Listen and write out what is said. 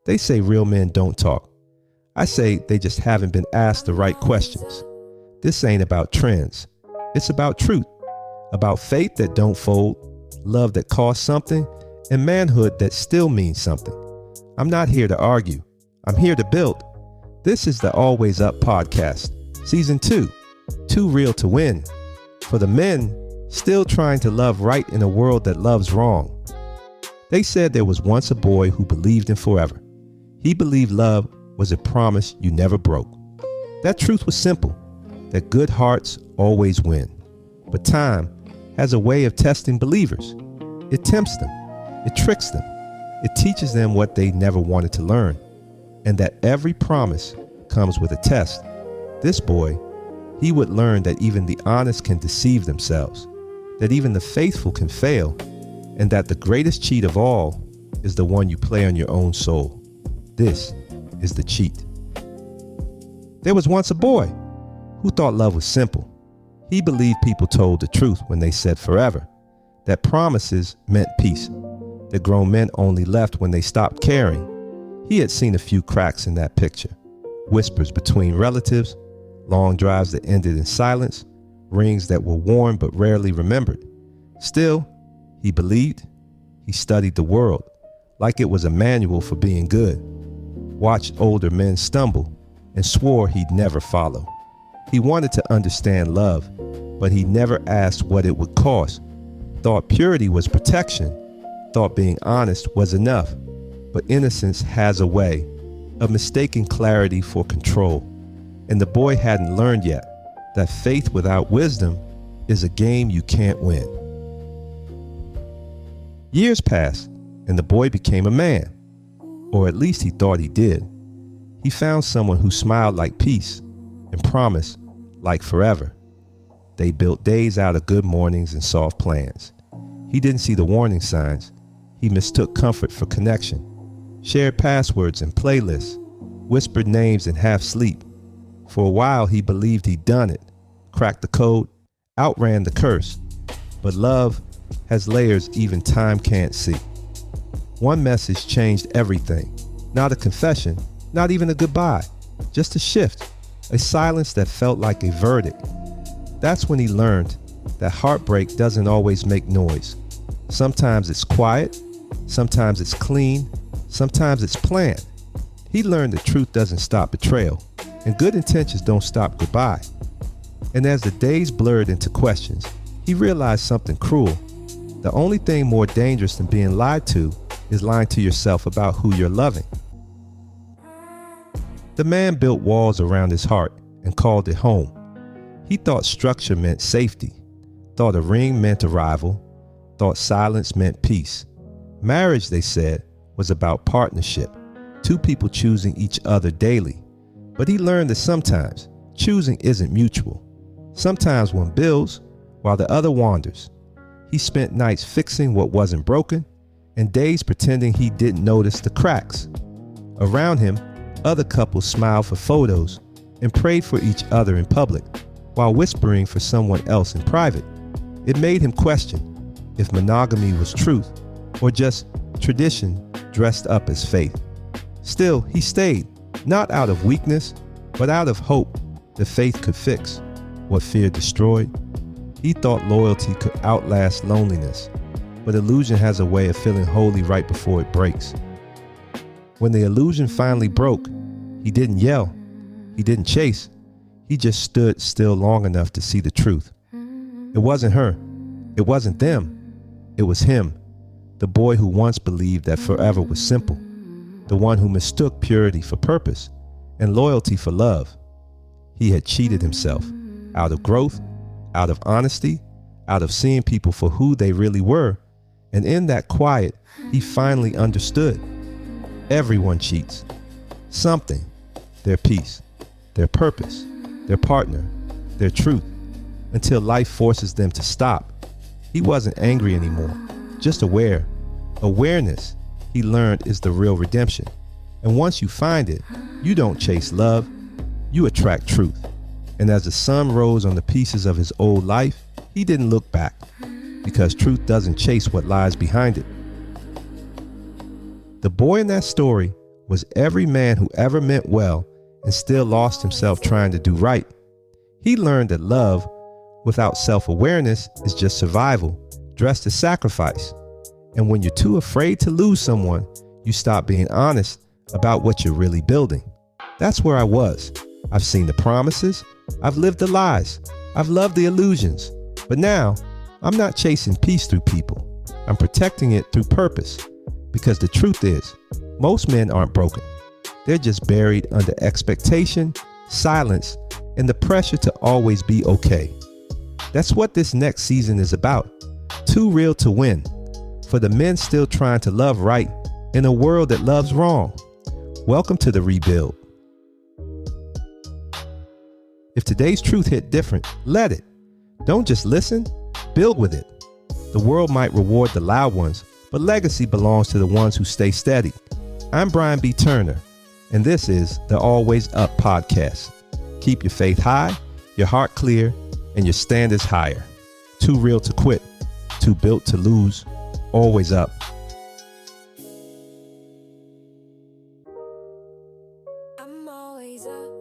They say real men don't talk. I say they just haven't been asked the right questions. This ain't about trends. It's about truth, about faith that don't fold, love that costs something, and manhood that still means something. I'm not here to argue. I'm here to build. This is the Always Up podcast, season 2, Too Real to Win. For the men still trying to love right in a world that loves wrong. They said there was once a boy who believed in forever. He believed love was a promise you never broke. That truth was simple, that good hearts always win. But time has a way of testing believers. It tempts them. It tricks them. It teaches them what they never wanted to learn. And that every promise comes with a test. This boy, he would learn that even the honest can deceive themselves, that even the faithful can fail, and that the greatest cheat of all is the one you play on your own soul. This is the cheat. There was once a boy who thought love was simple. He believed people told the truth when they said forever, that promises meant peace, that grown men only left when they stopped caring. He had seen a few cracks in that picture, whispers between relatives, long drives that ended in silence, rings that were worn but rarely remembered. Still, he believed. He studied the world like it was a manual for being good, watched older men stumble, and swore he'd never follow. He wanted to understand love, but he never asked what it would cost. Thought purity was protection, thought being honest was enough. But innocence has a way of mistaking clarity for control. And the boy hadn't learned yet that faith without wisdom is a game you can't win. Years passed, and the boy became a man, or at least he thought he did. He found someone who smiled like peace and promised like forever. They built days out of good mornings and soft plans. He didn't see the warning signs. He mistook comfort for connection, shared passwords and playlists, whispered names in half sleep. For a while he believed he'd done it, cracked the code, outran the curse. But love has layers even time can't see. One message changed everything. Not a confession, not even a goodbye, just a shift, a silence that felt like a verdict. That's when he learned that heartbreak doesn't always make noise. Sometimes it's quiet, sometimes it's clean, sometimes it's planned. He learned that truth doesn't stop betrayal, and good intentions don't stop goodbye. And as the days blurred into questions, he realized something cruel. The only thing more dangerous than being lied to is lying to yourself about who you're loving. The man built walls around his heart and called it home. He thought structure meant safety, thought a ring meant arrival, thought silence meant peace. Marriage, they said, was about partnership, two people choosing each other daily. But he learned that sometimes choosing isn't mutual. Sometimes one builds while the other wanders. He spent nights fixing what wasn't broken and days pretending he didn't notice the cracks. Around him, other couples smiled for photos and prayed for each other in public while whispering for someone else in private. It made him question if monogamy was truth or just tradition dressed up as faith. Still, he stayed, not out of weakness, but out of hope that faith could fix what fear destroyed. He thought loyalty could outlast loneliness, but illusion has a way of feeling holy right before it breaks. When the illusion finally broke, he didn't yell, he didn't chase, he just stood still long enough to see the truth. It wasn't her, it wasn't them, it was him, the boy who once believed that forever was simple, the one who mistook purity for purpose and loyalty for love. He had cheated himself out of growth, out of honesty, out of seeing people for who they really were. And in that quiet, he finally understood. Everyone cheats. Something. Their peace, their purpose, their partner, their truth, until life forces them to stop. He wasn't angry anymore, just aware. Awareness, he learned, is the real redemption. And once you find it, you don't chase love, you attract truth. And as the sun rose on the pieces of his old life, he didn't look back, because truth doesn't chase what lies behind it. The boy in that story was every man who ever meant well and still lost himself trying to do right. He learned that love without self-awareness is just survival, dressed as sacrifice. And when you're too afraid to lose someone, you stop being honest about what you're really building. That's where I was. I've seen the promises. I've lived the lies. I've loved the illusions. But now, I'm not chasing peace through people. I'm protecting it through purpose. Because the truth is, most men aren't broken. They're just buried under expectation, silence, and the pressure to always be okay. That's what this next season is about. Too real to win. For the men still trying to love right in a world that loves wrong. Welcome to the rebuild. If today's truth hit different, let it. Don't just listen, build with it. The world might reward the loud ones, but legacy belongs to the ones who stay steady. I'm Brian B. Turner, and this is the Always Up Podcast. Keep your faith high, your heart clear, and your standards higher. Too real to quit, too built to lose, always up. I'm always up.